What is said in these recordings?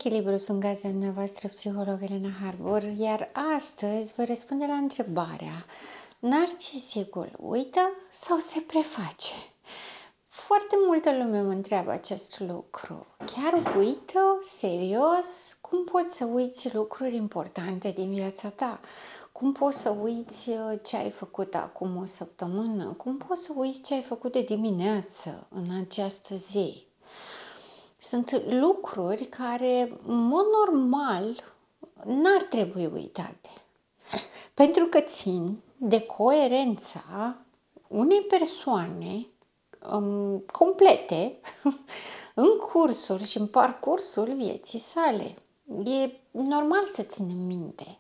Echilibru, sunt gazda dumneavoastră, psiholog Elena Harbour, iar astăzi vă răspunde la întrebarea: narcisicul uită sau se preface? Foarte multă lume mă întreabă acest lucru. Chiar uită? Serios? Cum poți să uiți lucruri importante din viața ta? Cum poți să uiți ce ai făcut acum o săptămână? Cum poți să uiți ce ai făcut de dimineață în această zi? Sunt lucruri care, în mod normal, n-ar trebui uitate. Pentru că țin de coerența unei persoane complete în cursul și în parcursul vieții sale. E normal să ținem minte.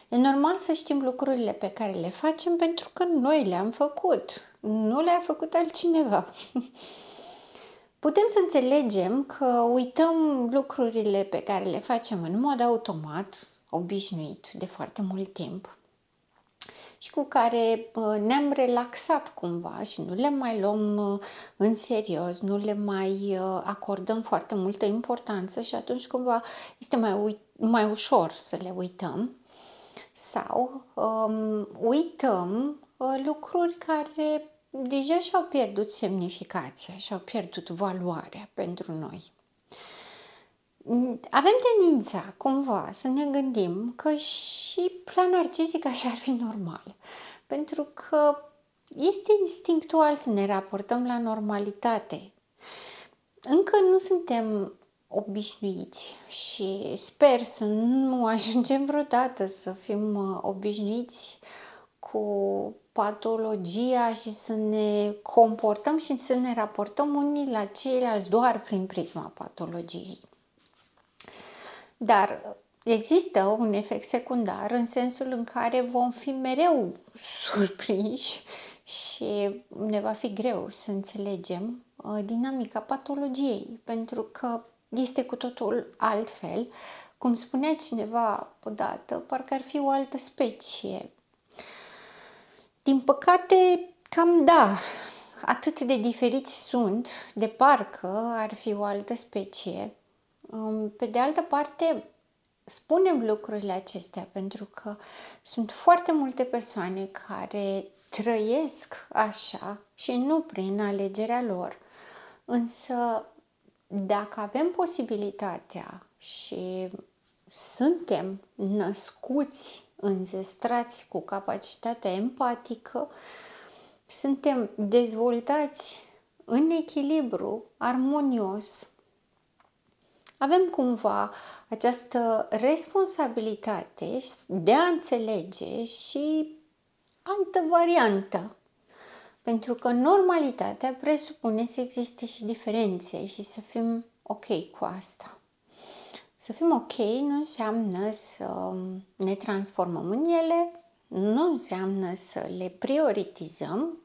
E normal să știm lucrurile pe care le facem pentru că noi le-am făcut. Nu le-a făcut altcineva. Putem să înțelegem că uităm lucrurile pe care le facem în mod automat, obișnuit de foarte mult timp și cu care ne-am relaxat cumva și nu le mai luăm în serios, nu le mai acordăm foarte multă importanță și atunci cumva este mai ușor să le uităm. Sau uităm lucruri care deja și-au pierdut semnificația, și-au pierdut valoarea pentru noi. Avem tendința cumva să ne gândim că și la narcisic așa ar fi normal. Pentru că este instinctual să ne raportăm la normalitate. Încă nu suntem obișnuiți și sper să nu ajungem vreodată să fim obișnuiți cu patologia și să ne comportăm și să ne raportăm unii la ceilalți doar prin prisma patologiei. Dar există un efect secundar în sensul în care vom fi mereu surprinși și ne va fi greu să înțelegem dinamica patologiei, pentru că este cu totul altfel. Cum spunea cineva odată, parcă ar fi o altă specie. Din păcate, cam da, atât de diferiți sunt, de parcă ar fi o altă specie. Pe de altă parte, spunem lucrurile acestea pentru că sunt foarte multe persoane care trăiesc așa și nu prin alegerea lor. Însă, dacă avem posibilitatea și suntem născuți, înzestrați cu capacitatea empatică, suntem dezvoltați în echilibru armonios, avem cumva această responsabilitate de a înțelege și altă variantă. Pentru că normalitatea presupune să existe și diferențe și să fim ok cu asta. Să fim ok nu înseamnă să ne transformăm în ele, nu înseamnă să le prioritizăm,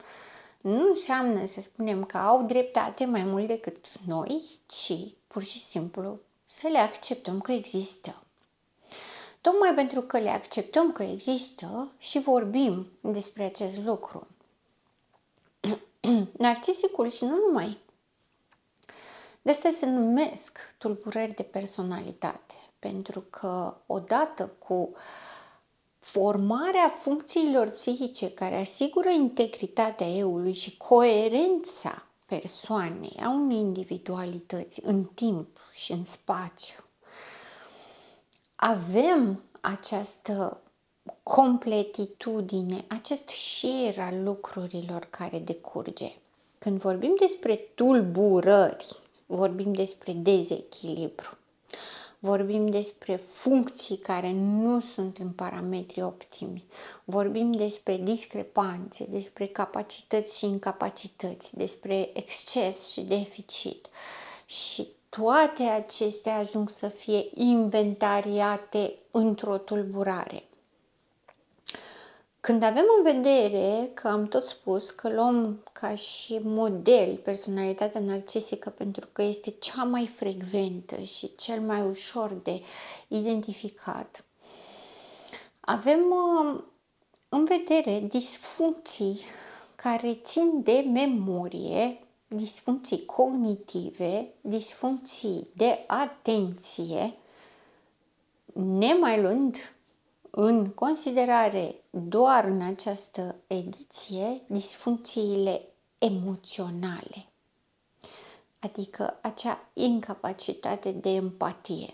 nu înseamnă să spunem că au dreptate mai mult decât noi, ci pur și simplu să le acceptăm că există. Tocmai pentru că le acceptăm că există și vorbim despre acest lucru. Narcisicul și nu numai. De asta se numesc tulburări de personalitate, pentru că odată cu formarea funcțiilor psihice care asigură integritatea eului și coerența persoanei, a unei individualități în timp și în spațiu, avem această completitudine, acest șir al lucrurilor care decurge. Când vorbim despre tulburări, vorbim despre dezechilibru, vorbim despre funcții care nu sunt în parametri optimi, vorbim despre discrepanțe, despre capacități și incapacități, despre exces și deficit. Și toate acestea ajung să fie inventariate într-o tulburare. Când avem în vedere că am tot spus că luăm ca și model personalitatea narcisică pentru că este cea mai frecventă și cel mai ușor de identificat, avem în vedere disfuncții care țin de memorie, disfuncții cognitive, disfuncții de atenție, nemai luând în considerare doar în această ediție disfuncțiile emoționale, adică acea incapacitate de empatie.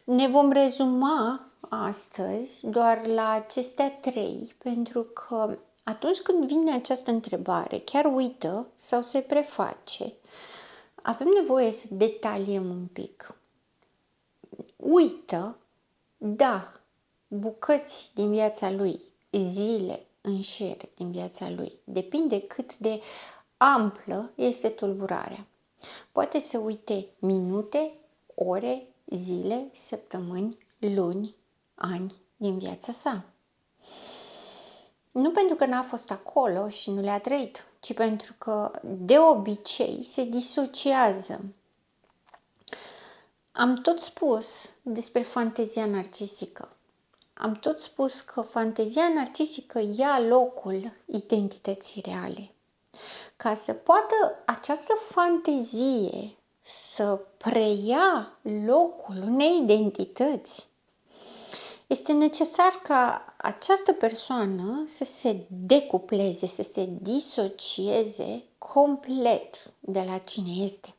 Ne vom rezuma astăzi doar la acestea 3, pentru că atunci când vine această întrebare, chiar uită sau se preface, avem nevoie să detaliem un pic. Uită, da, bucăți din viața lui, zile în șir din viața lui. Depinde cât de amplă este tulburarea. Poate să uite minute, ore, zile, săptămâni, luni, ani din viața sa. Nu pentru că n-a fost acolo și nu le-a trăit, ci pentru că de obicei se disociază. Am tot spus despre fantezia narcisică. Am tot spus că fantezia narcisică ia locul identității reale. Ca să poată această fantezie să preia locul unei identități, este necesar ca această persoană să se decupleze, să se disocieze complet de la cine este.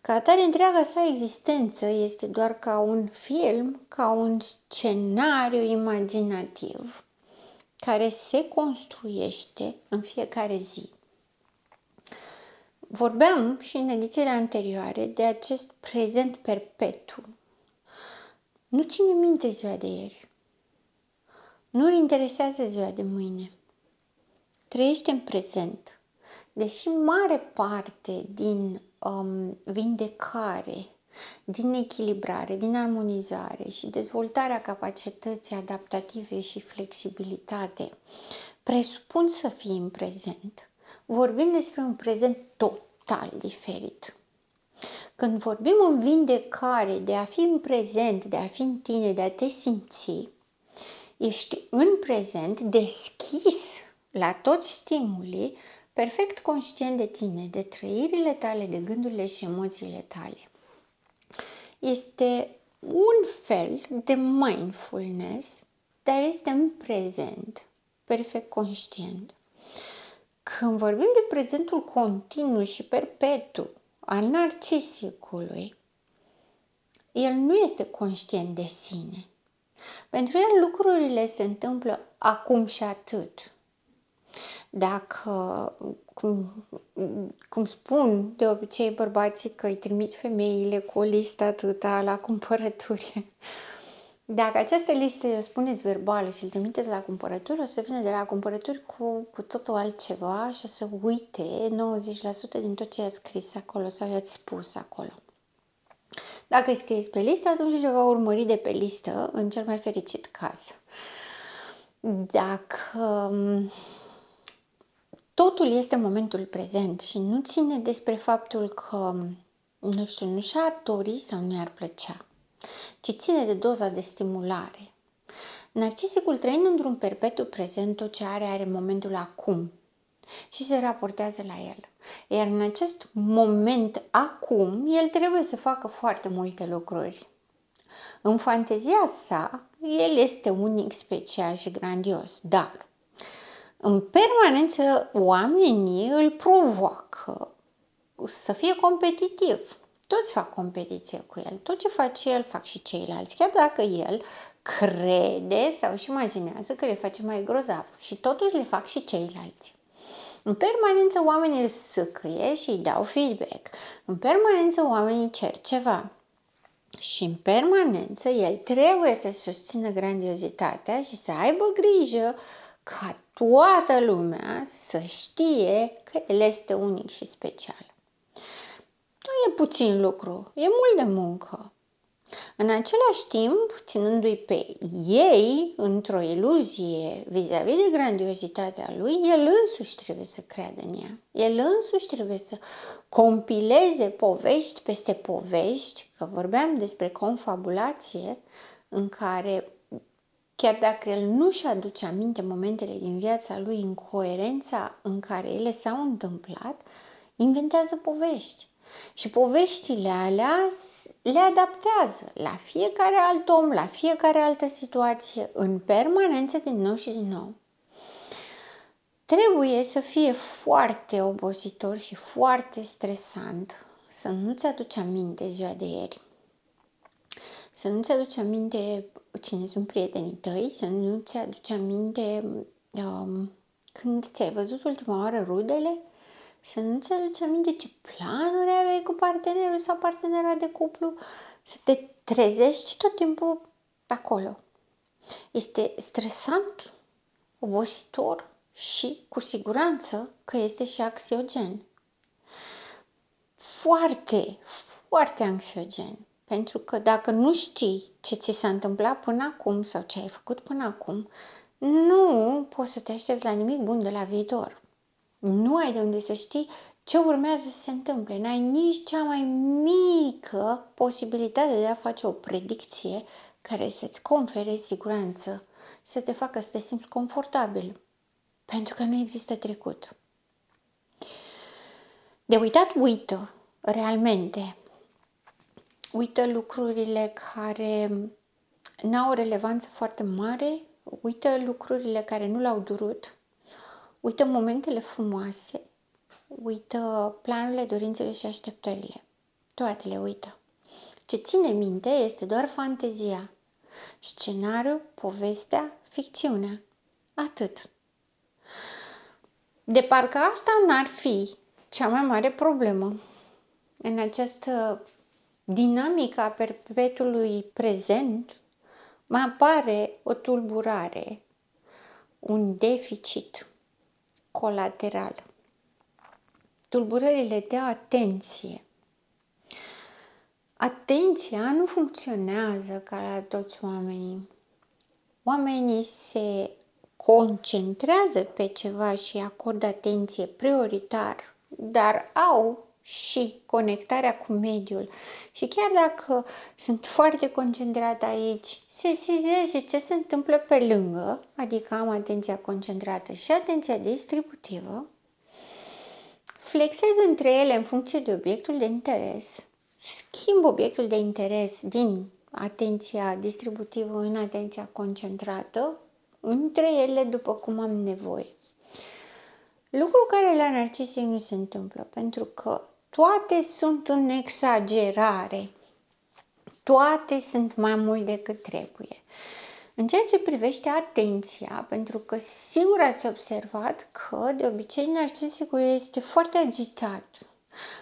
Ca atare, întreaga sa existență este doar ca un film, ca un scenariu imaginativ care se construiește în fiecare zi. Vorbeam și în edițiile anterioare de acest prezent perpetu. Nu ține minte ziua de ieri. Nu-l interesează ziua de mâine. Trăiește în prezent. Deși mare parte din vindecare, din echilibrare, din armonizare și dezvoltarea capacității adaptative și flexibilitate presupun să fii în prezent, vorbim despre un prezent total diferit. Când vorbim în vindecare, de a fi în prezent, de a fi în tine, de a te simți, ești în prezent, deschis la toți stimulii, perfect conștient de tine, de trăirile tale, de gândurile și emoțiile tale. Este un fel de mindfulness, dar este în prezent, perfect conștient. Când vorbim de prezentul continuu și perpetu al narcisicului, el nu este conștient de sine. Pentru el lucrurile se întâmplă acum și atât. Dacă, cum spun de obicei bărbații că îi trimit femeile cu o listă atâta la cumpărături, dacă această listă o spuneți verbală și îl trimiteți la cumpărături, o să vină de la cumpărături cu totul altceva și o să uite 90% din tot ce a scris acolo sau i-ați spus acolo. Dacă îi scrieți pe listă, atunci le va urmări de pe listă în cel mai fericit caz. Dacă totul este momentul prezent și nu ține despre faptul că, nu știu, nu și-ar dori sau nu i-ar plăcea, ci ține de doza de stimulare. Narcisicul, trăind într-un perpetu prezent, tot ce are momentul acum și se raportează la el. Iar în acest moment acum, el trebuie să facă foarte multe lucruri. În fantezia sa, el este unic, special și grandios, dar în permanență oamenii îl provoacă să fie competitiv. Toți fac competiție cu el. Tot ce face el, fac și ceilalți. Chiar dacă el crede sau își imaginează că le face mai grozav. Și totuși le fac și ceilalți. În permanență oamenii îl sâcâie și îi dau feedback. În permanență oamenii cer ceva. Și în permanență el trebuie să susțină grandiozitatea și să aibă grijă ca toată lumea să știe că el este unic și special. Nu e puțin lucru, e mult de muncă. În același timp, ținându-i pe ei într-o iluzie vis-a-vis de grandiozitatea lui, el însuși trebuie să creadă în ea. El însuși trebuie să compileze povești peste povești, că vorbeam despre confabulație, în care, chiar dacă el nu și aduce aminte momentele din viața lui în coerența în care ele s-au întâmplat, inventează povești. Și poveștile alea le adaptează la fiecare alt om, la fiecare altă situație, în permanență, din nou și din nou. Trebuie să fie foarte obositor și foarte stresant să nu-ți aduci aminte ziua de ieri. Să nu-ți aduci aminte cine sunt prietenii tăi, să nu-ți aduci aminte când ți-ai văzut ultima oară rudele, să nu-ți aduci aminte ce planuri aveai cu partenerul sau partenera de cuplu, să te trezești tot timpul acolo. Este stresant, obositor și cu siguranță că este și anxiogen. Foarte, foarte anxiogen. Pentru că dacă nu știi ce ți s-a întâmplat până acum sau ce ai făcut până acum, nu poți să te aștepți la nimic bun de la viitor. Nu ai de unde să știi ce urmează să se întâmple. N-ai nici cea mai mică posibilitate de a face o predicție care să-ți confere siguranță, să te facă să te simți confortabil. Pentru că nu există trecut. De uitat uită, realmente. Uită lucrurile care n-au o relevanță foarte mare, uită lucrurile care nu l-au durut, uită momentele frumoase, uită planurile, dorințele și așteptările. Toate le uită. Ce ține minte este doar fantezia, scenariul, povestea, ficțiunea. Atât. De parcă asta n-ar fi cea mai mare problemă în această dinamică a perpetuului prezent, mai apare o tulburare, un deficit colateral. Tulburările de atenție. Atenția nu funcționează ca la toți oamenii. Oamenii se concentrează pe ceva și acordă atenție prioritar, dar au și conectarea cu mediul. Și chiar dacă sunt foarte concentrată aici, se sesizeze ce se întâmplă pe lângă, adică am atenția concentrată și atenția distributivă, flexez între ele în funcție de obiectul de interes, schimb obiectul de interes din atenția distributivă în atenția concentrată, între ele după cum am nevoie. Lucru care la narcisic nu se întâmplă, pentru că toate sunt în exagerare. Toate sunt mai mult decât trebuie. În ceea ce privește atenția, pentru că sigur ați observat că de obicei narcisicul este foarte agitat.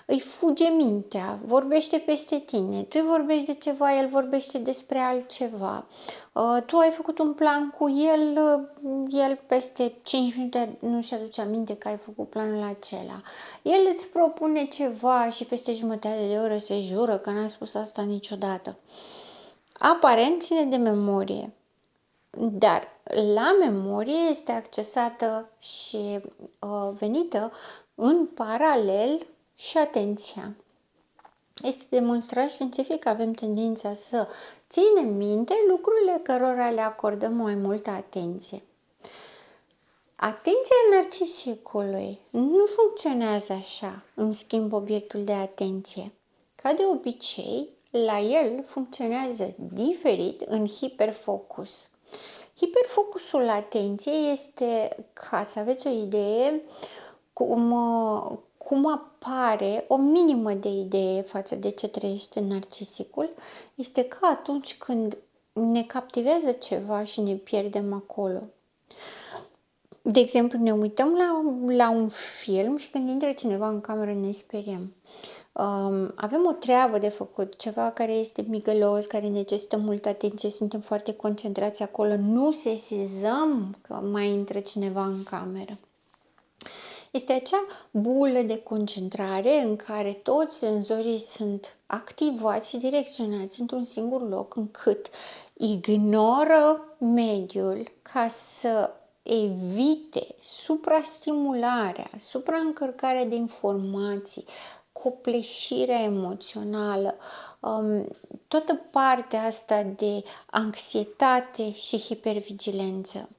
Îi fuge mintea, vorbește peste tine, tu îi vorbești de ceva, el vorbește despre altceva. Tu ai făcut un plan cu el, el peste 5 minute nu-și aduce aminte că ai făcut planul acela. El îți propune ceva și peste jumătate de oră se jură că n-a spus asta niciodată. Aparent ține de memorie, dar la memorie este accesată și venită în paralel și atenția. Este demonstrat științific că avem tendința să ținem minte lucrurile cărora le acordăm mai multă atenție. Atenția narcisicului nu funcționează așa, în schimb obiectul de atenție. Ca de obicei, la el funcționează diferit în hiperfocus. Hiperfocusul atenției este, ca să aveți o idee, cum apare o minimă de idee față de ce trăiește narcisicul, este că atunci când ne captivează ceva și ne pierdem acolo. De exemplu, ne uităm la un film și când intră cineva în cameră ne speriem. Avem o treabă de făcut, ceva care este migălos, care necesită multă atenție, suntem foarte concentrați acolo, nu sesizăm că mai intră cineva în cameră. Este acea bulă de concentrare în care toți senzorii sunt activați și direcționați într-un singur loc, încât ignoră mediul ca să evite suprastimularea, supraîncărcarea de informații, copleșirea emoțională, toată partea asta de anxietate și hipervigilență.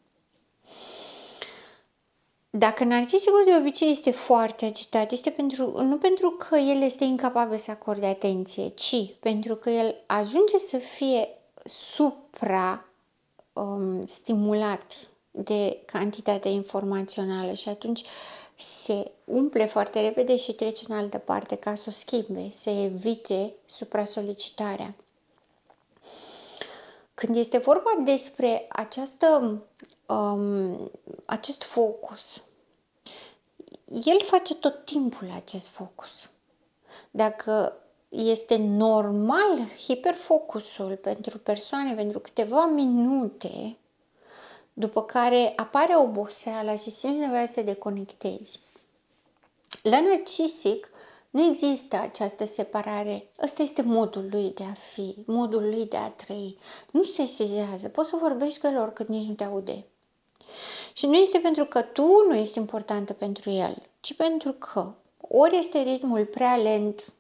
Dacă narcisicul de obicei este foarte agitat, este nu pentru că el este incapabil să acorde atenție, ci pentru că el ajunge să fie stimulat de cantitatea informațională și atunci se umple foarte repede și trece în altă parte ca să o schimbe, să evite supra-solicitarea. Când este vorba despre acest focus, el face tot timpul acest focus. Dacă este normal hiperfocusul pentru persoane pentru câteva minute, după care apare oboseala și simți nevoia să te deconectezi. La narcisic nu există această separare. Ăsta este modul lui de a fi, modul lui de a trăi. Nu se sezează. Poți să vorbești cu el oricât nici nu te aude. Și nu este pentru că tu nu ești importantă pentru el, ci pentru că ori este ritmul prea lent,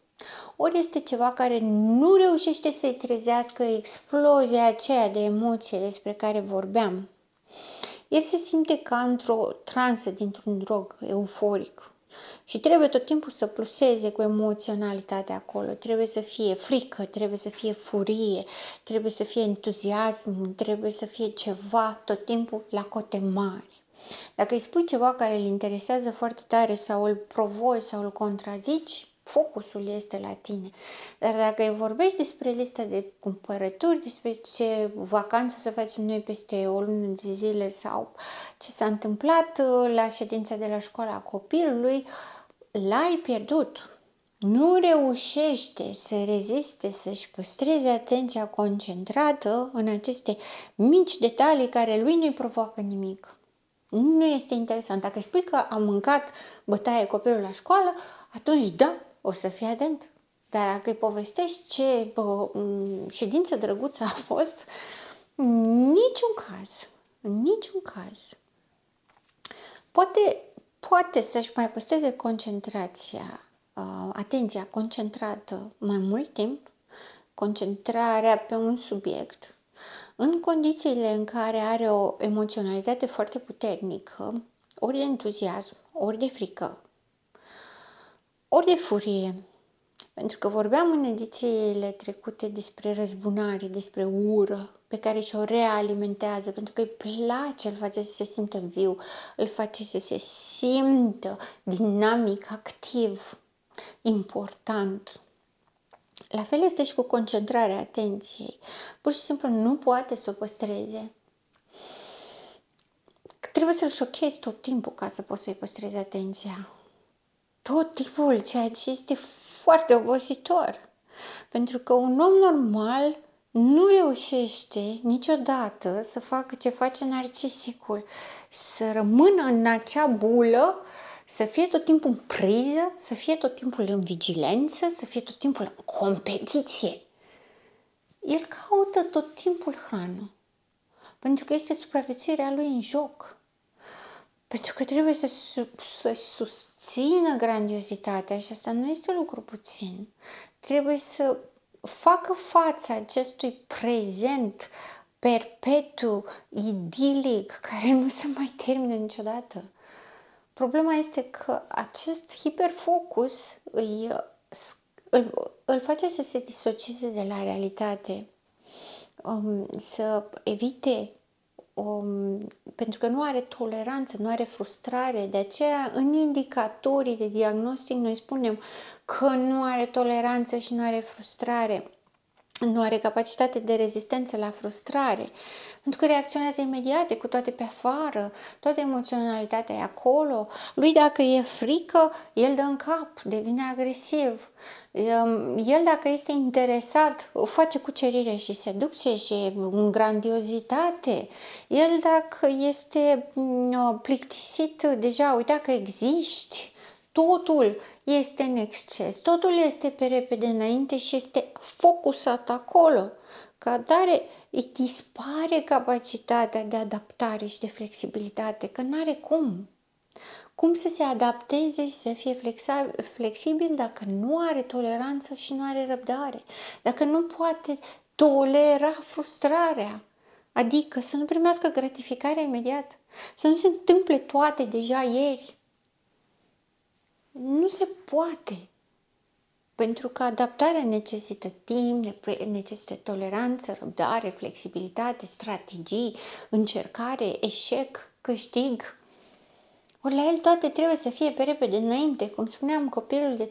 ori este ceva care nu reușește să-i trezească explozia aceea de emoție despre care vorbeam. El se simte ca într-o transă dintr-un drog euforic și trebuie tot timpul să pluseze cu emoționalitatea acolo. Trebuie să fie frică, trebuie să fie furie, trebuie să fie entuziasm, trebuie să fie ceva tot timpul la cote mari. Dacă îi spui ceva care îl interesează foarte tare sau îl provoci sau îl contrazici, focusul este la tine. Dar dacă îi vorbești despre lista de cumpărături, despre ce vacanță să facem noi peste o lună de zile sau ce s-a întâmplat la ședința de la școala copilului, l-ai pierdut. Nu reușește să reziste, să-și păstreze atenția concentrată în aceste mici detalii care lui nu-i provoacă nimic. Nu este interesant. Dacă îi spui că a mâncat bătaie copilul la școală, atunci da, o să fii atent. Dar dacă îi povestești ce ședință drăguță a fost, niciun caz. Niciun caz. Poate să-și mai păstreze concentrația, atenția concentrată mai mult timp, concentrarea pe un subiect, în condițiile în care are o emoționalitate foarte puternică, ori de entuziasm, ori de frică, ori de furie. Pentru că vorbeam în edițiile trecute despre răzbunare, despre ură, pe care și-o realimentează, pentru că îi place, îl face să se simtă viu, îl face să se simtă dinamic, activ, important. La fel este și cu concentrarea atenției. Pur și simplu nu poate să o păstreze. Trebuie să-l șochezi tot timpul ca să poți să-i păstrezi atenția. Tot timpul, ceea ce este foarte obositor. Pentru că un om normal nu reușește niciodată să facă ce face narcisicul. Să rămână în acea bulă, să fie tot timpul în priză, să fie tot timpul în vigilență, să fie tot timpul în competiție. El caută tot timpul hrană. Pentru că este supraviețuirea lui în joc. Pentru că trebuie să-și susțină grandiozitatea și asta nu este lucru puțin. Trebuie să facă față acestui prezent perpetu, idilic, care nu se mai termină niciodată. Problema este că acest hiperfocus îl face să se disocieze de la realitate, să evite pentru că nu are toleranță, nu are frustrare. De aceea, în indicatorii de diagnostic, noi spunem că nu are toleranță și nu are frustrare. Nu are capacitate de rezistență la frustrare. Pentru că reacționează imediat, cu toate pe afară, toată emoționalitatea e acolo. Lui dacă e frică, el dă în cap, devine agresiv. El dacă este interesat, face cucerire și seducție și în grandiozitate. El dacă este plictisit, deja uita că existi. Totul este în exces, totul este pe repede înainte și este focusat acolo. Ca atare îi dispare capacitatea de adaptare și de flexibilitate, că nu are cum. Cum să se adapteze și să fie flexibil dacă nu are toleranță și nu are răbdare, dacă nu poate tolera frustrarea. Adică să nu primească gratificarea imediat, să nu se întâmple toate deja ieri. Nu se poate. Pentru că adaptarea necesită timp, necesită toleranță, răbdare, flexibilitate, strategii, încercare, eșec, câștig. Ori la el toate trebuie să fie pe repede înainte. Cum spuneam, copilul de 3-5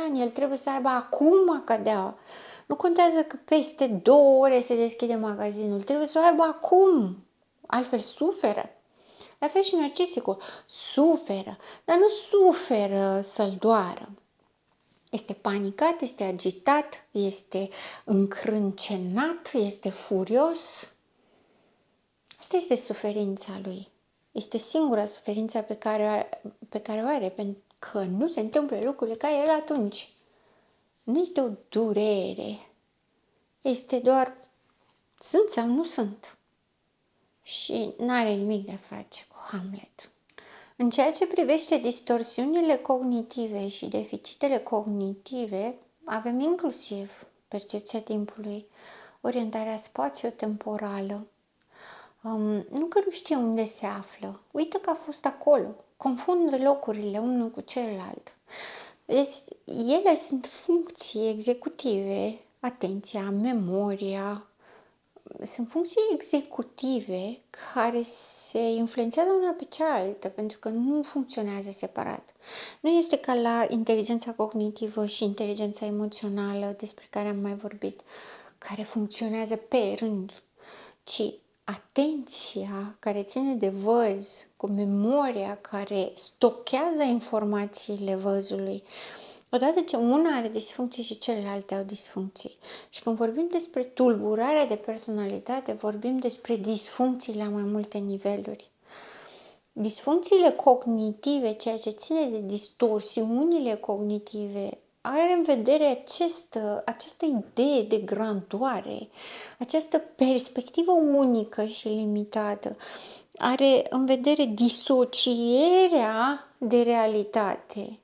ani, el trebuie să aibă acum cădeaua. Nu contează că peste 2 ore se deschide magazinul, trebuie să o aibă acum. Altfel suferă. La fel și narcisicul. Suferă, dar nu suferă să-l doară. Este panicat, este agitat, este încrâncenat, este furios. Asta este suferința lui. Este singura suferință pe care o are, pentru că nu se întâmplă lucrurile ca el atunci. Nu este o durere. Este doar sunt sau nu sunt. Și n-are nimic de a face cu Hamlet. În ceea ce privește distorsiunile cognitive și deficitele cognitive, avem inclusiv percepția timpului, orientarea spațio-temporală. Nu că nu știe unde se află, uită că a fost acolo, confundă locurile unul cu celălalt. Deci, ele sunt funcții executive, atenția, memoria, sunt funcții executive care se influențează una pe cealaltă, pentru că nu funcționează separat. Nu este ca la inteligența cognitivă și inteligența emoțională despre care am mai vorbit, care funcționează pe rând, ci atenția care ține de văz, cu memoria care stochează informațiile văzului. Odată ce una are disfuncții și celelalte au disfuncții. Și când vorbim despre tulburarea de personalitate, vorbim despre disfuncții la mai multe niveluri. Disfuncțiile cognitive, ceea ce ține de distorsiunile cognitive, are în vedere această idee de grandoare, această perspectivă unică și limitată. Are în vedere disocierea de realitate.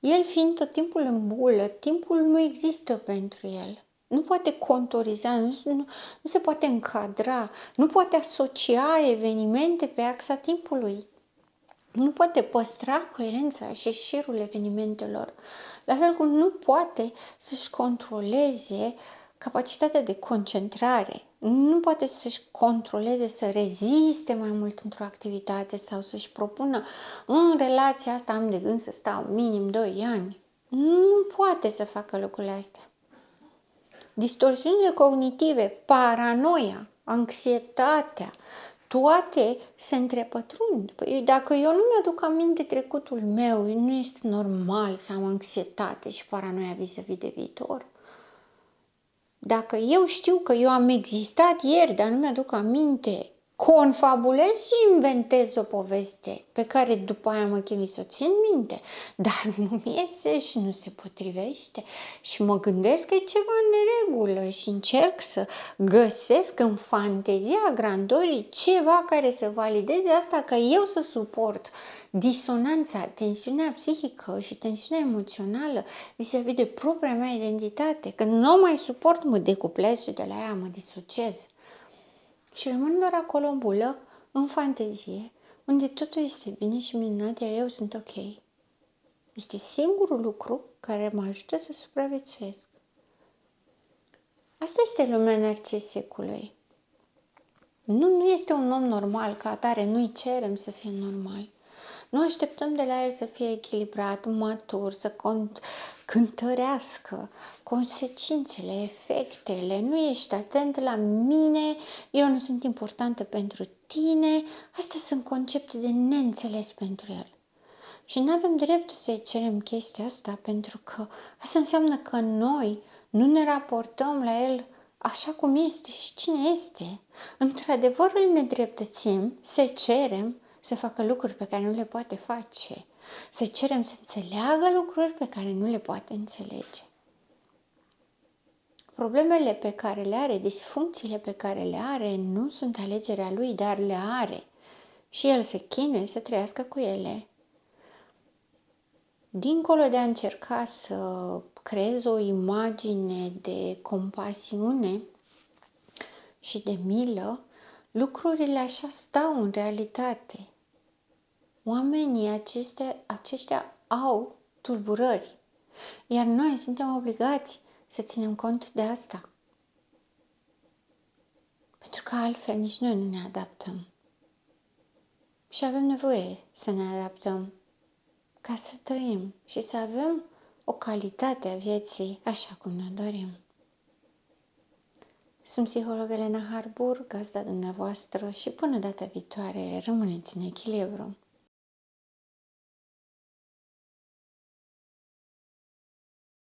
El fiind tot timpul în bulă, timpul nu există pentru el. Nu poate contoriza, nu se poate încadra, nu poate asocia evenimente pe axa timpului. Nu poate păstra coerența și șirul evenimentelor. La fel cum nu poate să-și controleze capacitatea de concentrare. Nu poate să-și controleze, să reziste mai mult într-o activitate sau să-și propună în relația asta am de gând să stau minim 2 ani. Nu poate să facă lucrurile astea. Distorsiunile cognitive, paranoia, anxietatea, toate se întrepătrund. Păi dacă eu nu mi-aduc aminte trecutul meu, nu este normal să am anxietate și paranoia vis-a-vis de viitor. Dacă eu știu că eu am existat ieri, dar nu mi-aduc aminte, confabulez și inventez o poveste pe care după aia mă chinui să o țin minte, dar nu iese și nu se potrivește și mă gândesc că e ceva în neregulă și încerc să găsesc în fantezia grandorii ceva care să valideze asta, că eu să suport disonanța, tensiunea psihică și tensiunea emoțională vis-a-vis de propria mea identitate. Când nu o mai suport, mă decuplez și de la ea mă disociez. Și rămân doar acolo în bulă, în fantezie, unde totul este bine și minunat, iar eu sunt ok. Este singurul lucru care mă ajută să supraviețuiesc. Asta este lumea narcisicului. Nu este un om normal, ca atare, nu-i cerem să fie normal. Nu așteptăm de la el să fie echilibrat, matur, să cântărească consecințele, efectele. Nu ești atent la mine, eu nu sunt importantă pentru tine. Astea sunt concepte de neînțeles pentru el. Și nu avem dreptul să-i cerem chestia asta, pentru că asta înseamnă că noi nu ne raportăm la el așa cum este și cine este. Într-adevăr îl nedreptățim, să cerem să facă lucruri pe care nu le poate face, să cerem să înțeleagă lucruri pe care nu le poate înțelege. Problemele pe care le are, disfuncțiile pe care le are, nu sunt alegerea lui, dar le are. Și el se chinuie să trăiască cu ele. Dincolo de a încerca să creeze o imagine de compasiune și de milă, Lucrurile așa stau în realitate. Oamenii aceștia au tulburări, iar noi suntem obligați să ținem cont de asta. Pentru că altfel nici noi nu ne adaptăm. Și avem nevoie să ne adaptăm ca să trăim și să avem o calitate a vieții așa cum ne dorim. Sunt psiholog Elena Harbur, gazda dumneavoastră și până data viitoare rămâneți în echilibru.